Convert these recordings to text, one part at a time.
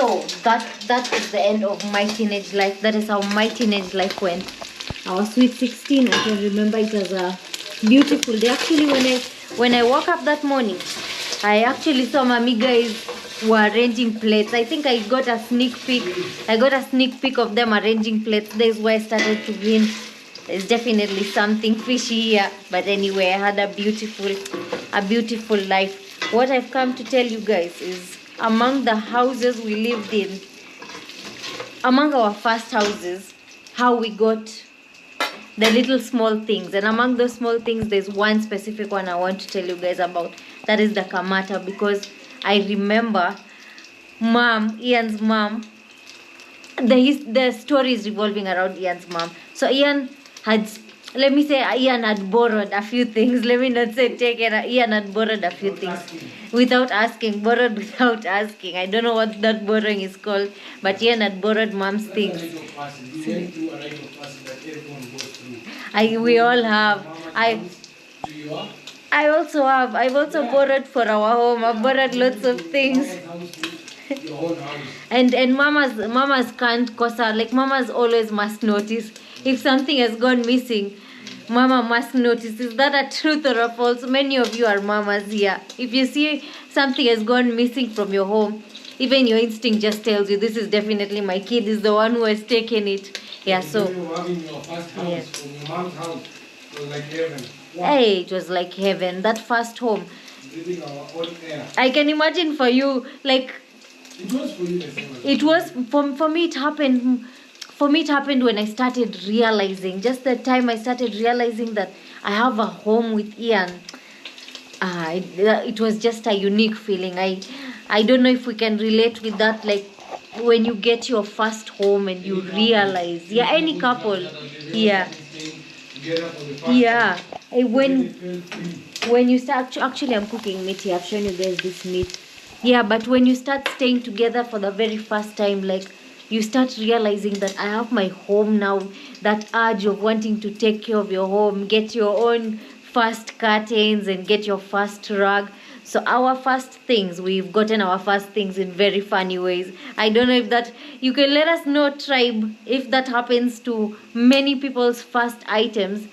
So that is the end of my teenage life. That is how my teenage life went. I was sweet 16. I can remember it as a beautiful day. Actually, when I woke up that morning, I actually saw mommy guys were arranging plates. I think I got a sneak peek. I got a sneak peek of them arranging plates. That's where I started to grin. There's definitely something fishy here. But anyway, I had a beautiful life. What I've come to tell you guys is, among the houses we lived in, among our first houses, how we got the little small things. And among those small things, there's one specific one I want to tell you guys about. That is the kamata, because I remember Ian's mom, the story is revolving around Ian's mom. So Ian had borrowed a few things. Let me not say taken. Ian had borrowed a few things without asking. Borrowed without asking. I don't know what that borrowing is called, but Ian had borrowed mom's things. We all have. I also have. I've also borrowed for our home. I've borrowed lots of things. And mamas can't cause her, like mamas always must notice. If something has gone missing, mama must notice. Is that a truth or a false? Many of you are mamas here. If you see something has gone missing from your home, even your instinct just tells you this is definitely my kid, is the one who has taken it. Yeah, so when you were having your first house, from your mom's house, it was like heaven. Wow. Hey, it was like heaven. That first home. Breathing our own air. I can imagine for you, like it was for you the same. It was for me. It happened. For me, it happened when I started realizing. Just the time I started realizing that I have a home with Ian. It was just a unique feeling. I don't know if we can relate with that. Like when you get your first home and you realize, yeah, any couple, yeah, yeah. When you start, actually, I'm cooking meat here. I've shown you guys this meat. Yeah, but when you start staying together for the very first time, like you start realizing that I have my home now. That urge of wanting to take care of your home, get your own first curtains and get your first rug. So our first things, we've gotten our first things in very funny ways. I don't know if that, you can let us know, tribe, if that happens to many people's first items,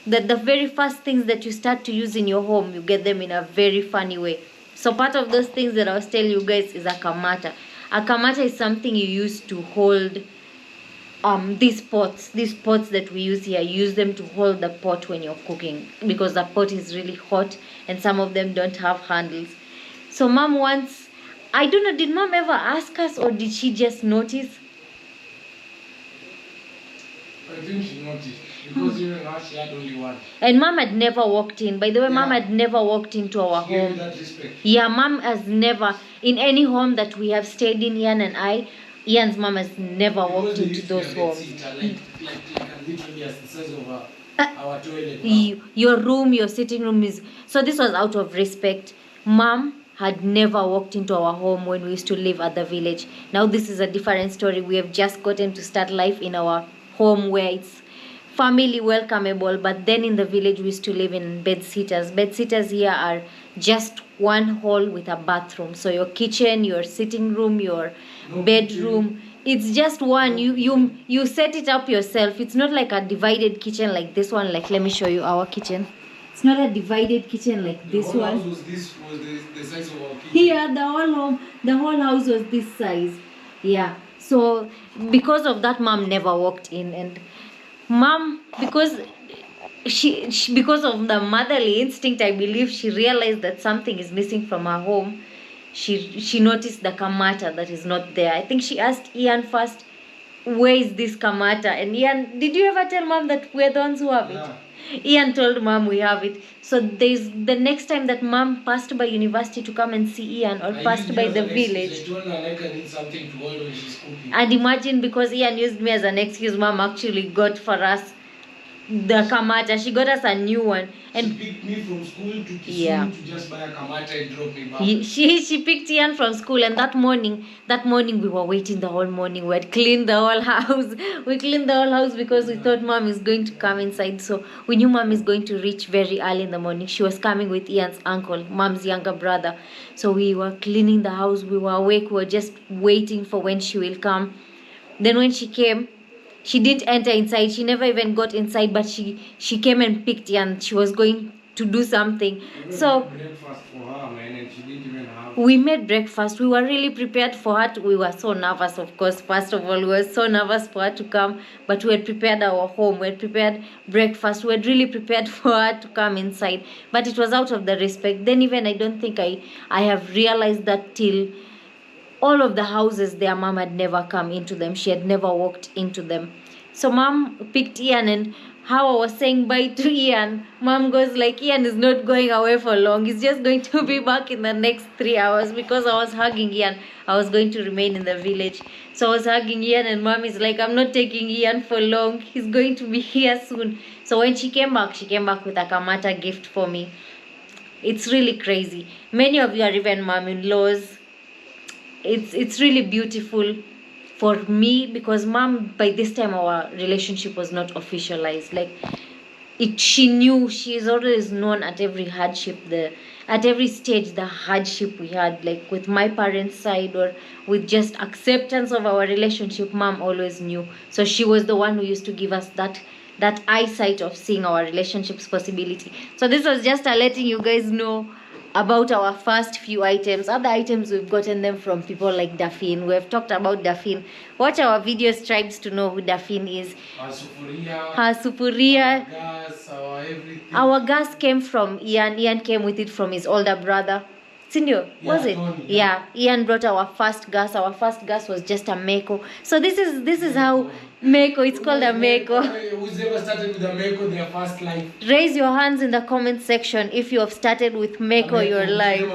that the very first things that you start to use in your home, you get them in a very funny way. So part of those things that I was telling you guys is a kamata. A kamata is something you use to hold these pots that we use here. You use them to hold the pot when you're cooking, because the pot is really hot and some of them don't have handles. So mom once, I don't know, did mom ever ask us or did she just notice? I think she noticed, because even now she had only one. And mom had never walked in. By the way, yeah. Mom had never walked into our she home. Gave that respect. Yeah, mom has never, in any home that we have stayed in, Ian and I, Ian's mom has never walked into those homes. Like literally as the size of our toilet. Your room, your sitting room is... So this was out of respect. Mom had never walked into our home when we used to live at the village. Now this is a different story. We have just gotten to start life in our home where it's family welcomeable, but then in the village we used to live in bed-sitters. Bed-sitters here are just one hall with a bathroom. So your kitchen, your sitting room, your bedroom, it's just one. You set it up yourself. It's not like a divided kitchen like this one. Like, let me show you our kitchen. It's not a divided kitchen like this one. The whole house was the size of our kitchen. Here, the whole house was this size. Yeah. So because of that, mom never walked in, and mom, because because of the motherly instinct, I believe she realized that something is missing from her home. She noticed the kamata that is not there. I think she asked Ian first, where is this kamata? And Ian, did you ever tell mom that we're the ones who have it? Ian told mom we have it. So there's the next time that mom passed by university to come and see Ian, or passed by the village. Something to hold when she's cooking. And imagine, because Ian used me as an excuse, mom actually got for us the kamata. She got us a new one, She and picked me from school to Kisumu Yeah. to just buy a kamata and drop me back. she picked Ian from school, and that morning we were waiting the whole morning. We had cleaned the whole house. We cleaned the whole house because we thought mom is going to come inside. So we knew mom is going to reach very early in the morning. She was coming with Ian's uncle, mom's younger brother. So we were cleaning the house. We were awake. We were just waiting for when she will come. Then when she came, she didn't enter inside. She never even got inside, but she came and picked Ian. She was going to do something. So breakfast for her, man, and she didn't even have. we made breakfast. We were really prepared for her. We were so nervous, of course. First of all, we were so nervous for her to come, but we had prepared our home. We had prepared breakfast. We had really prepared for her to come inside. But it was out of the respect. Then even I don't think I have realized that till all of the houses their mom had never come into them. She had never walked into them. So mom picked Ian, and how I was saying bye to Ian, mom goes like, Ian is not going away for long. He's just going to be back in the next 3 hours, because I was hugging Ian. I was going to remain in the village. So I was hugging Ian, and mom is like, I'm not taking Ian for long. He's going to be here soon. So when she came back with a kamata gift for me. It's really crazy. Many of you are even mom-in-laws. It's really beautiful for me, because mom, by this time our relationship was not officialized. Like she knew, she's always known at every hardship, at every stage, the hardship we had, like with my parents' side or with just acceptance of our relationship. Mom always knew. So she was the one who used to give us that eyesight of seeing our relationship's possibility. So this was just letting you guys know about our first few items. Other items, we've gotten them from people like Daphne. We have talked about Daphne. Watch our videos, tribes, to know who Daphne is. Her sufuria. Her sufuria. Our gas, our everything. Our gas came from Ian. Ian came with it from his older brother. Sindio, was it? Tony, yeah. Ian brought our first gas. Our first gas was just a Meko. So this is how Meko, it's called a Meko. Who's ever started with a Meko their first life? Raise your hands in the comment section if you have started with Meko your life.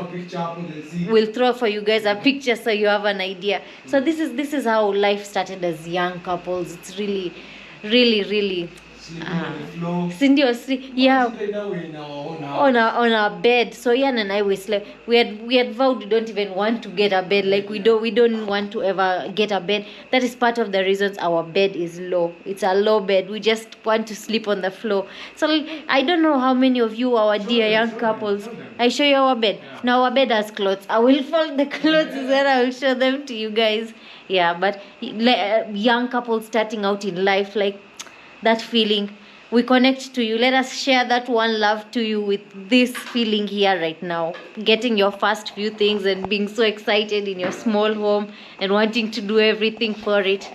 We'll throw for you guys a picture so you have an idea. So this is how life started as young couples. It's really, really, really. Seriously, yeah. On our bed. So Ian and I, we slept. We had vowed we don't even want to get a bed. Like we don't want to ever get a bed. That is part of the reasons our bed is low. It's a low bed. We just want to sleep on the floor. So I don't know how many of you, our dear young couples. I show you our bed. Now our bed has clothes. I will fold the clothes and then I will show them to you guys. Yeah, but young couples starting out in life, like that feeling, we connect to you. Let us share that one love to you with this feeling here right now. Getting your first few things and being so excited in your small home and wanting to do everything for it.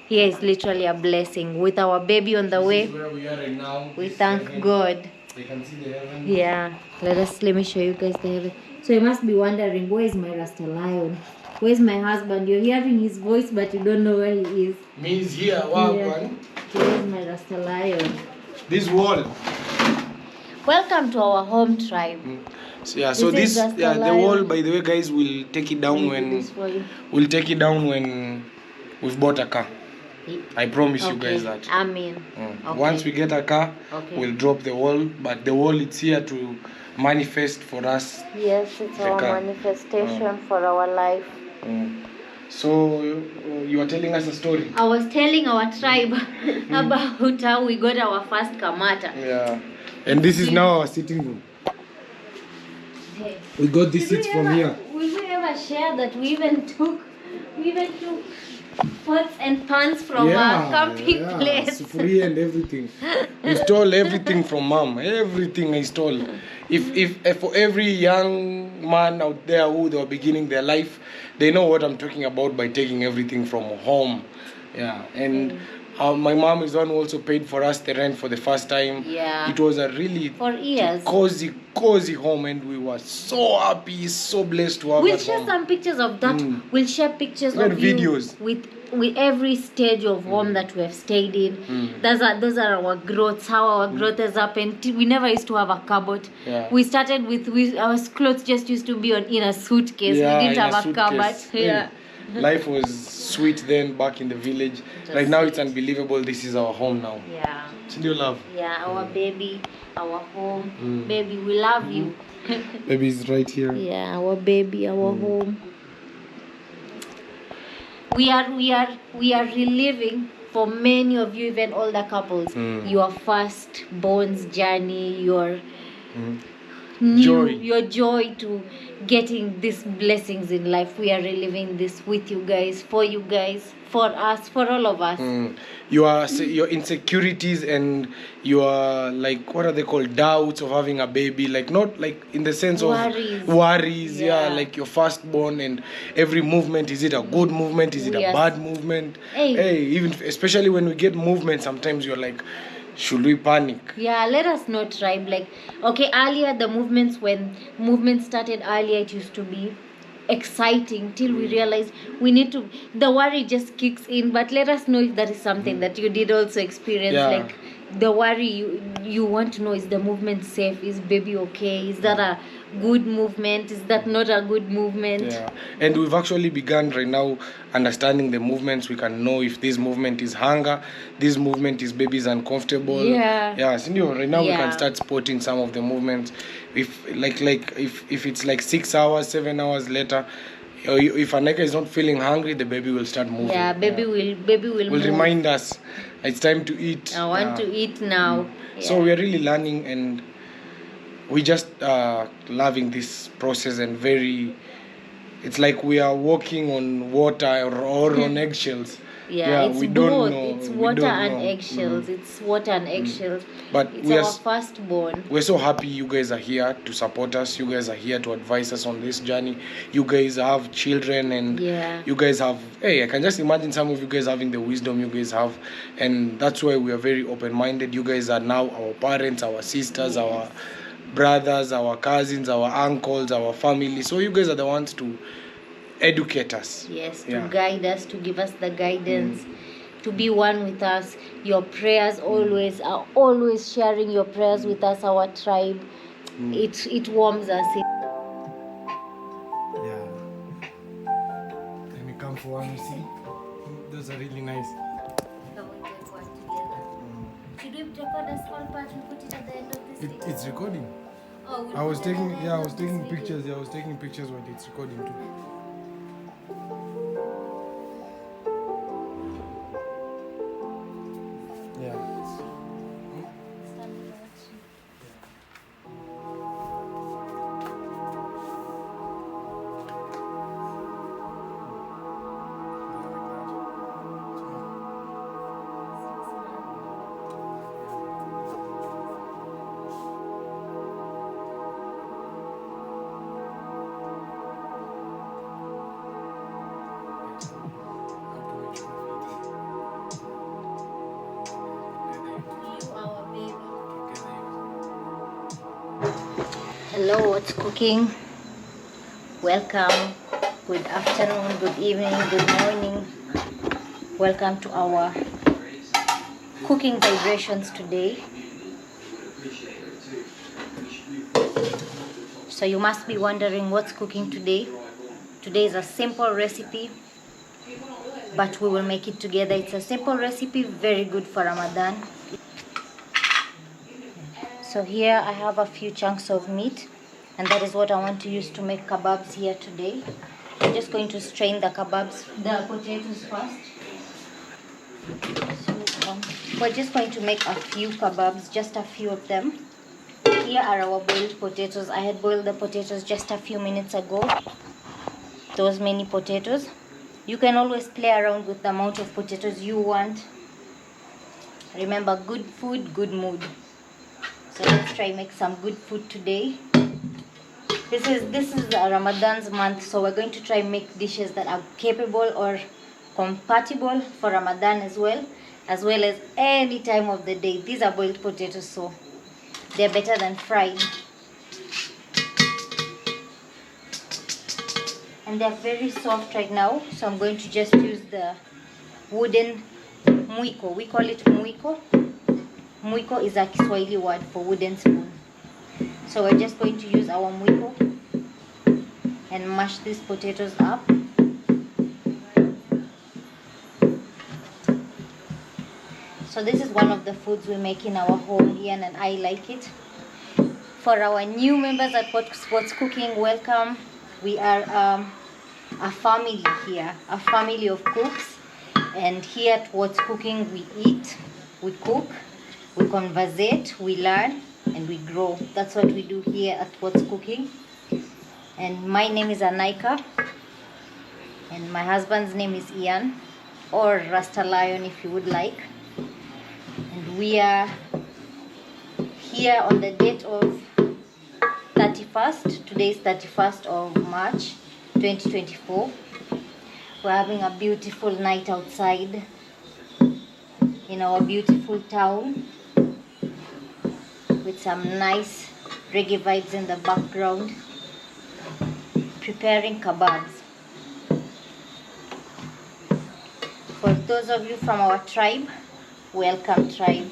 Here is literally a blessing. With our baby on the way, where we are right now. we thank heaven. God. You can see the heaven. Yeah, let me show you guys the heaven. So you must be wondering, where is my Rasta lion? Where's my husband? You're hearing his voice, but you don't know where he is. Me is here. Wow, man. Where's my Rasta lion? This wall. Welcome to our home tribe. So yeah, so this the wall, by the way, guys, we'll take it down when we've bought a car. I promise you guys that. Amen. Okay. Once we get a car, we'll drop the wall, but the wall, it's here to manifest for us. Yes, it's our manifestation for our life. So you are telling us a story. I was telling our tribe about how we got our first kamata. Yeah, and this is now our sitting room. We got these seats from here. Will we ever share that we even took pots and pans from our camping place? Sufuria and everything. We stole everything from mom. Everything I stole. If for every young man out there who they were beginning their life, they know what I'm talking about by taking everything from home. Yeah, and my mom is the one who also paid for us the rent for the first time. Yeah. It was a really cozy home, and we were so happy, so blessed to have We'll share some pictures of that. We'll share pictures of videos with every stage of home that we have stayed in. Those are our growths, how our growth has happened. We never used to have a cupboard. Yeah. We started with our clothes just used to be in a suitcase. We didn't have a cupboard. Yeah. Life was sweet then back in the village. Right now it's unbelievable. This is our home now. Yeah. Still love. Yeah, our baby, our home. Baby, we love you. Baby's right here. Yeah, our baby, our home. We are reliving for many of you, even older couples, your firstborn's journey, your your joy to getting these blessings in life. We are reliving this with you guys, for you guys, for us, for all of us. Your insecurities and your, like, what are they called, doubts of having a baby, like, not like in the sense Worries. of worries, like your firstborn, and every movement, is it a good movement, is it a bad movement? Hey, even especially when we get movement, sometimes you're like, should we panic? Yeah, let us not tribe. Like, okay, earlier the movements, when movement started earlier, it used to be exciting till we realize we need to, the worry just kicks in. But let us know if that is something that you did also experience. Like the worry, you want to know, is the movement safe, is baby okay, is that a good movement, is that not a good movement? And we've actually begun right now understanding the movements. We can know if this movement is hunger, this movement is baby's uncomfortable. So right now we can start spotting some of the movements. If if it's like 6 hours, 7 hours later, if AANIQA is not feeling hungry, the baby will start moving. Baby will move. Remind us it's time to eat. I want to eat now. So we are really learning, and we just loving this process, and it's like we are walking on water or on eggshells. It's we both. Don't know. It's water and eggshells. It's water and eggshells. But it's our firstborn. We're so happy you guys are here to support us. You guys are here to advise us on this journey. You guys have children, and you guys have, I can just imagine some of you guys having the wisdom you guys have, and that's why we are very open-minded. You guys are now our parents, our sisters, our brothers, our cousins, our uncles, our family. So you guys are the ones to educate us. To guide us, to give us the guidance, to be one with us. Your prayers always are always sharing your prayers with us, our tribe. It warms us. Let me come for one, you see. Those are really nice. Should we record a small part and put it at the end of this video? It's recording. We'll I was taking pictures. I was taking pictures while it's recording too. Hello, what's cooking? Welcome. Good afternoon, good evening, good morning. Welcome to our cooking vibrations today. So you must be wondering what's cooking today. Today is a simple recipe, but we will make it together. It's a simple recipe, very good for Ramadan. So here I have a few chunks of meat, and that is what I want to use to make kebabs here today. I'm just going to strain the potatoes first. So we're just going to make a few kebabs, just a few of them. Here are our boiled potatoes. I had boiled the potatoes just a few minutes ago. Those many potatoes. You can always play around with the amount of potatoes you want. Remember, good food, good mood. So let's try make some good food today. This is Ramadan's month, so we're going to try make dishes that are capable or compatible for Ramadan as well as any time of the day. These are boiled potatoes, so they're better than fried. And they're very soft right now, so I'm going to just use the wooden mwiko. We call it mwiko. Mwiko is a Kiswahili word for wooden spoon. So we're just going to use our mwiko and mash these potatoes up. So this is one of the foods we make in our home. Ian and I like it. For our new members at What's Cooking, welcome. We are a family here, a family of cooks. And here at What's Cooking, we eat, we cook, we conversate, we learn, and we grow. That's what we do here at What's Cooking. And my name is AANIQA, and my husband's name is Ian, or Rasta Lion if you would like. And we are here on the date of 31st. Today is 31st of March 2024. We're having a beautiful night outside in our beautiful town with some nice reggae vibes in the background, preparing kebabs. For those of you from our tribe, welcome tribe.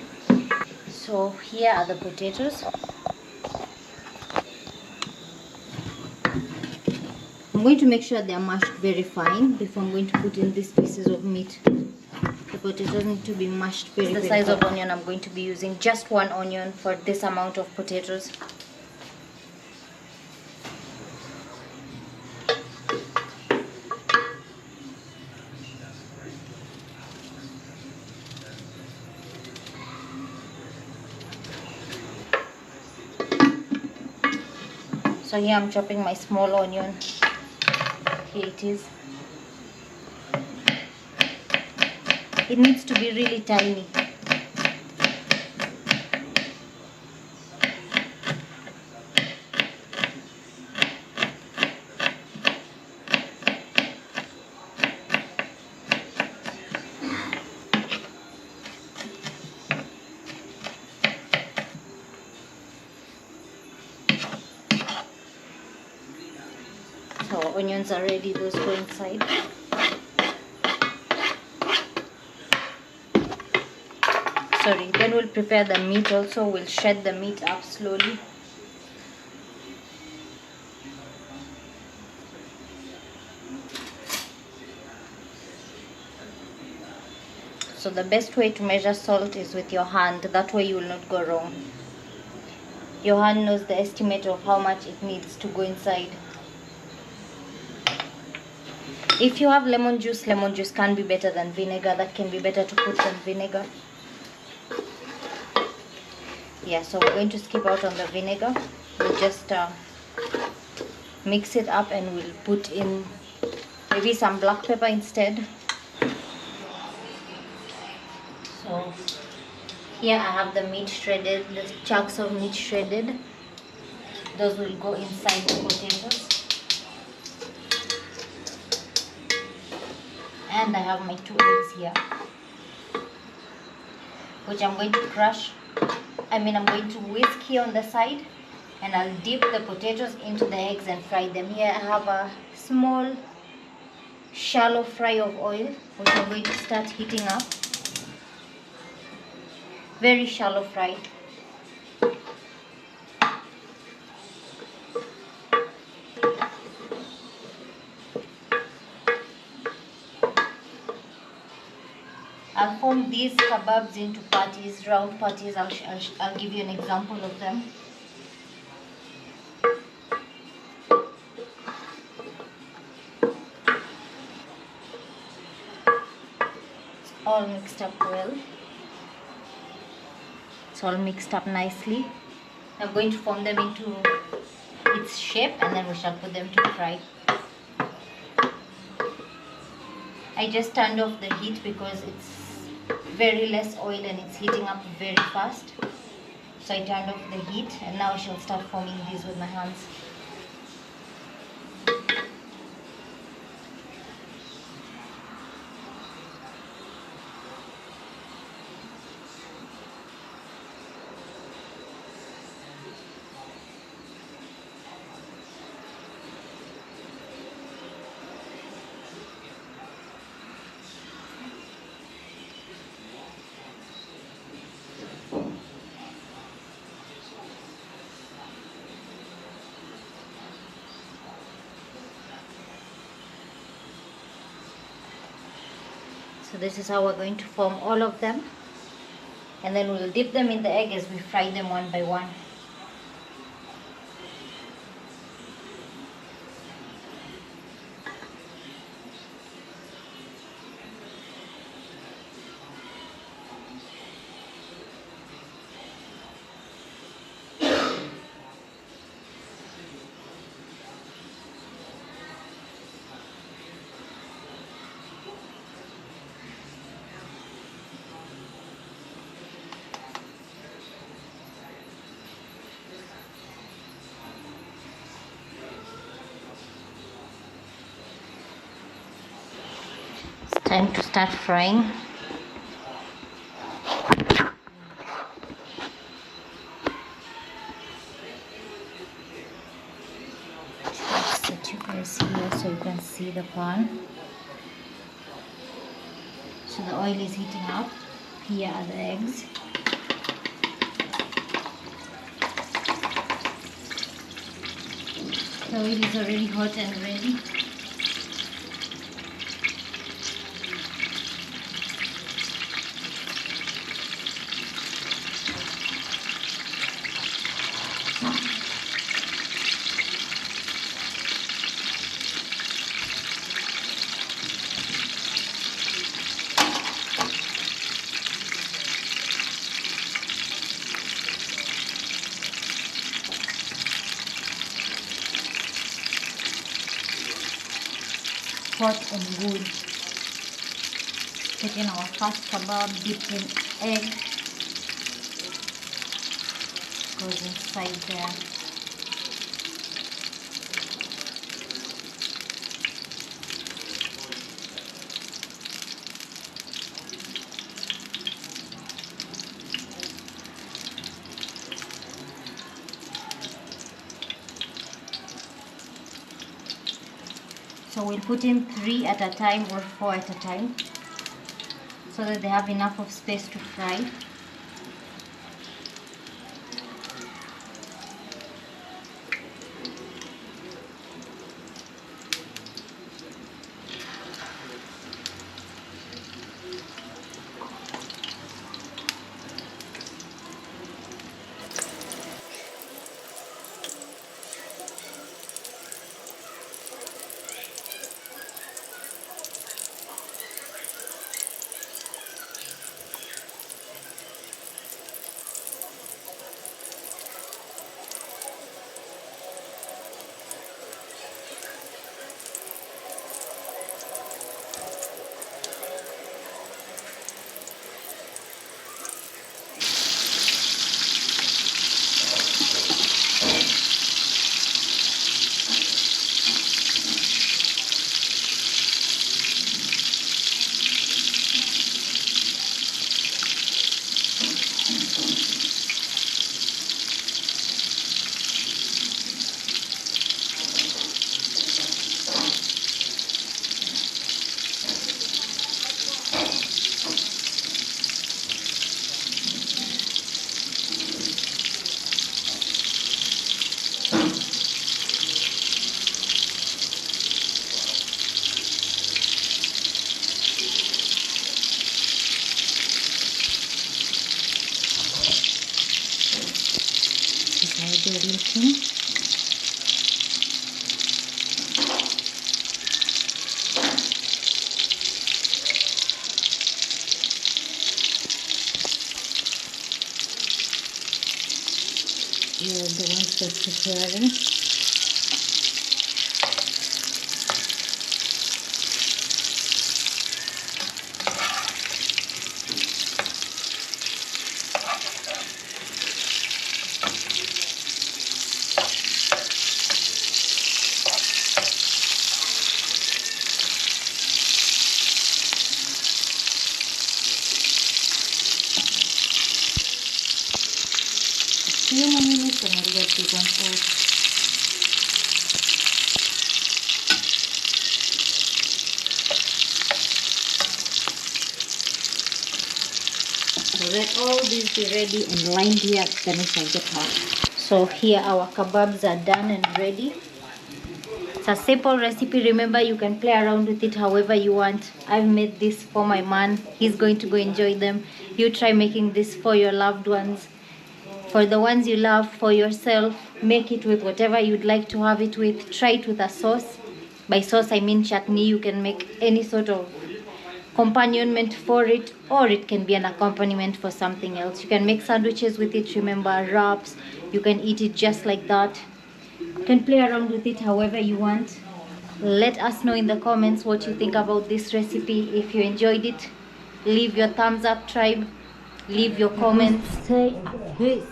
So here are the potatoes. I'm going to make sure they are mashed very fine before I'm going to put in these pieces of meat. The potatoes need to be mashed very fine. The size of onion I'm going to be using, just one onion for this amount of potatoes. So here I'm chopping my small onion. Here it is. It needs to be really tiny. So onions are ready, those go inside. Sorry, then we'll prepare the meat also. We'll shred the meat up slowly. So the best way to measure salt is with your hand. That way you will not go wrong. Your hand knows the estimate of how much it needs to go inside. If you have lemon juice can be better than vinegar. That can be better to put than vinegar. Yeah, so we're going to skip out on the vinegar. We'll just mix it up and we'll put in maybe some black pepper instead. So here I have the meat shredded, the chunks of meat shredded. Those will go inside the potatoes. And I have my 2 eggs here, which I'm going to crush. I'm going to whisk here on the side, and I'll dip the potatoes into the eggs and fry them. Here I have a small shallow fry of oil, which I'm going to start heating up. Very shallow fry. I'll form these kebabs into patties, round patties. I'll give you an example of them. It's all mixed up well. It's all mixed up nicely. I'm going to form them into its shape and then we shall put them to fry. I just turned off the heat because it's very less oil and it's heating up very fast. So I turned off the heat and now I shall start forming these with my hands. So this is how we're going to form all of them. And then we'll dip them in the egg as we fry them one by one. Time to start frying. Set you guys here so you can see the pan. So the oil is heating up. Here are the eggs. The oil is already hot and ready. Hot and good. Put in our first kebab dipped in egg. Goes inside there. So we'll put in 3 at a time or 4 at a time so that they have enough of space to fry. They're looking. Here are the ones that's preparing. Few minutes and we'll get this one out. So let all these be ready and lined here, then we can get out. So here our kebabs are done and ready. It's a simple recipe. Remember, you can play around with it however you want. I've made this for my man. He's going to go enjoy them. You try making this for your loved ones. For the ones you love, for yourself, make it with whatever you'd like to have it with. Try it with a sauce. By sauce, I mean chutney. You can make any sort of accompaniment for it, or it can be an accompaniment for something else. You can make sandwiches with it, remember, wraps. You can eat it just like that. You can play around with it however you want. Let us know in the comments what you think about this recipe. If you enjoyed it, leave your thumbs up, tribe. Leave your comments. Say this.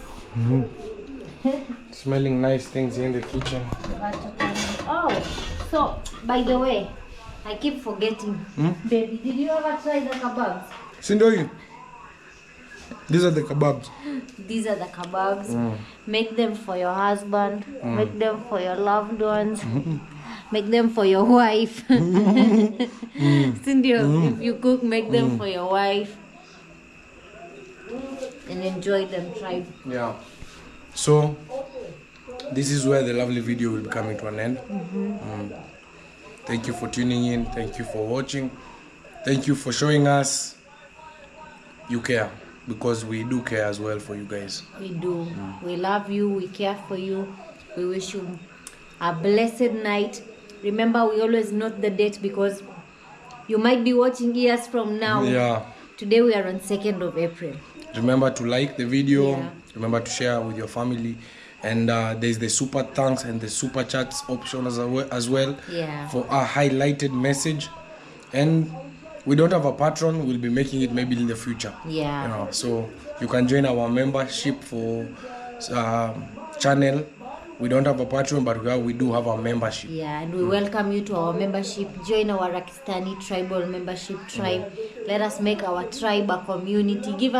Smelling nice things in the kitchen. Oh, so by the way, I keep forgetting. Baby, did you ever try the kebabs? Sindoi. These are the kebabs. These are the kebabs. Make them for your husband. Make them for your loved ones. Make them for your wife. Cindy, if you cook, make them for your wife. And enjoy them, tribe. Yeah. So, this is where the lovely video will be coming to an end. Thank you for tuning in. Thank you for watching. Thank you for showing us you care, because we do care as well for you guys. We do. We love you. We care for you. We wish you a blessed night. Remember, we always note the date because you might be watching years from now. Yeah. Today we are on 2nd of April. Remember to like the video. Yeah. Remember to share with your family. And there's the super thanks and the super chats option as well Yeah. for a highlighted message. And we don't have a patron. We'll be making it maybe in the future. Yeah. You know, so you can join our membership for channel. We don't have a patron, but we do have a membership. Yeah, and we welcome you to our membership. Join our Rakistani tribal membership tribe. Let us make our tribe a community. Give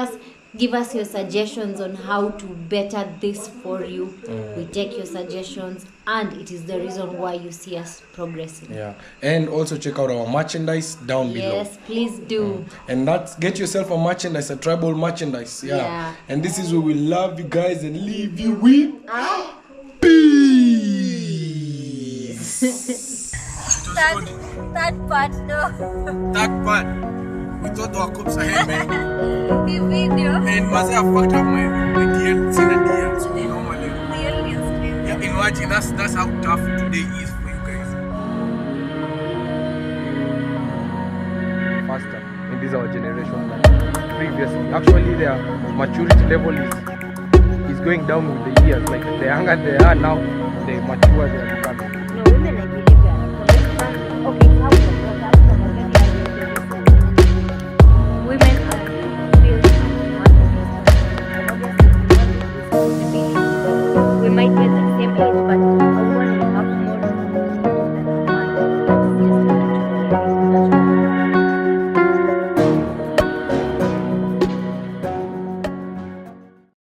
us your suggestions on how to better this for you. We take your suggestions, and it is the reason why you see us progressing. Yeah, and also check out our merchandise down below. Yes, please do. And get yourself a merchandise, a tribal merchandise. Yeah. And this is where we love you guys and leave you with peace. That part, no. That part. We thought our cups ahead, man. The video. And Mazi have fucked up my DL, seen a DL, so normally. Yeah, imagine that's how tough today is for you guys. Faster in this our generation than previously. Actually, their maturity level is going down with the years. Like the younger they are now, the mature they are becoming. No, women, I believe that. Okay, how women are built we might be at the same age, but